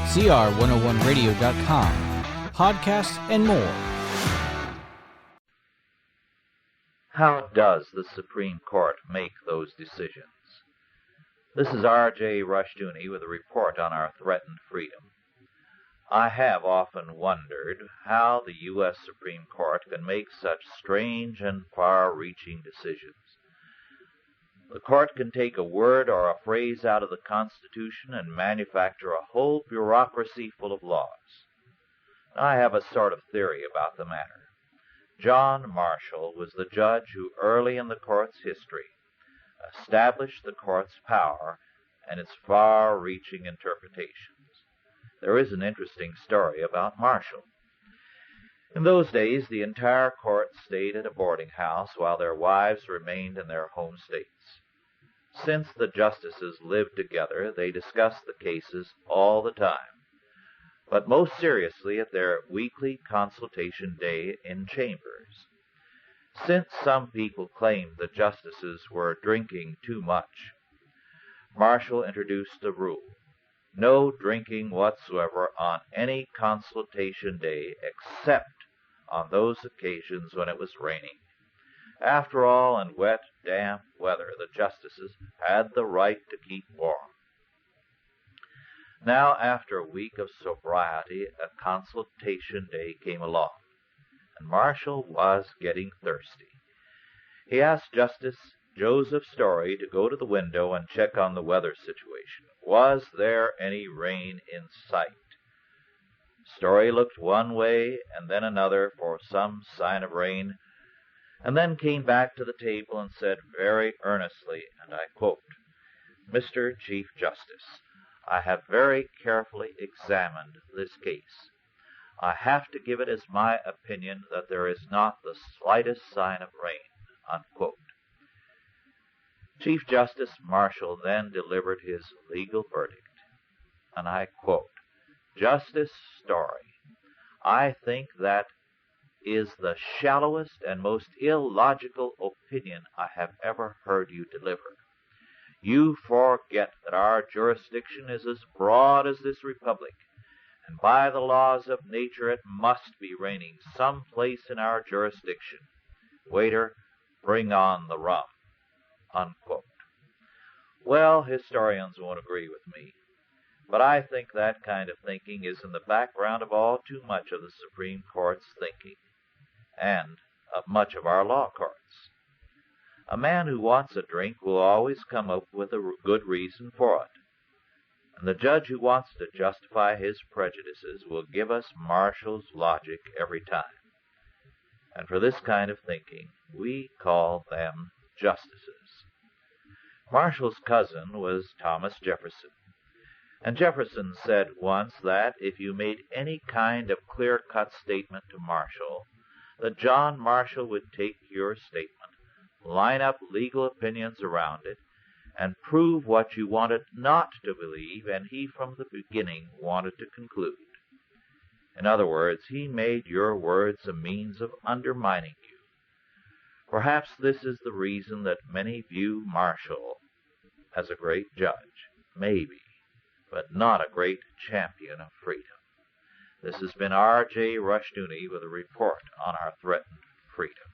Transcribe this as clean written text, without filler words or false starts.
CR101radio.com, podcasts, and more. How does the Supreme Court make those decisions? This is R.J. Rushdoony with a report on our threatened freedom. I have often wondered how the U.S. Supreme Court can make such strange and far-reaching decisions. The court can take a word or a phrase out of the Constitution and manufacture a whole bureaucracy full of laws. I have a sort of theory about the matter. John Marshall was the judge who early in the court's history established the court's power and its far-reaching interpretations. There is an interesting story about Marshall. In those days, the entire court stayed at a boarding house while their wives remained in their home states. Since the justices lived together, they discussed the cases all the time, but most seriously at their weekly consultation day in chambers. Since some people claimed the justices were drinking too much, Marshall introduced a rule: no drinking whatsoever on any consultation day except on those occasions when it was raining. After all, in wet, damp weather, the justices had the right to keep warm. Now, after a week of sobriety, a consultation day came along, and Marshall was getting thirsty. He asked Justice Joseph Story to go to the window and check on the weather situation. Was there any rain in sight? Story looked one way and then another for some sign of rain, and then came back to the table and said very earnestly, and I quote, "Mr. Chief Justice, I have very carefully examined this case. I have to give it as my opinion that there is not the slightest sign of rain," unquote. Chief Justice Marshall then delivered his legal verdict, and I quote, "Justice Story, I think that is the shallowest and most illogical opinion I have ever heard you deliver. You forget that our jurisdiction is as broad as this republic, and by the laws of nature it must be raining some place in our jurisdiction. Waiter, bring on the rum," unquote. Well, historians won't agree with me, but I think that kind of thinking is in the background of all too much of the Supreme Court's thinking, and of much of our law courts. A man who wants a drink will always come up with a good reason for it, and the judge who wants to justify his prejudices will give us Marshall's logic every time. And for this kind of thinking, we call them justices. Marshall's cousin was Thomas Jefferson, and Jefferson said once that if you made any kind of clear-cut statement to Marshall, that John Marshall would take your statement, line up legal opinions around it, and prove what you wanted not to believe and he from the beginning wanted to conclude. In other words, he made your words a means of undermining you. Perhaps this is the reason that many view Marshall as a great judge, maybe, but not a great champion of freedom. This has been R.J. Rushdoony with a report on our threatened freedom.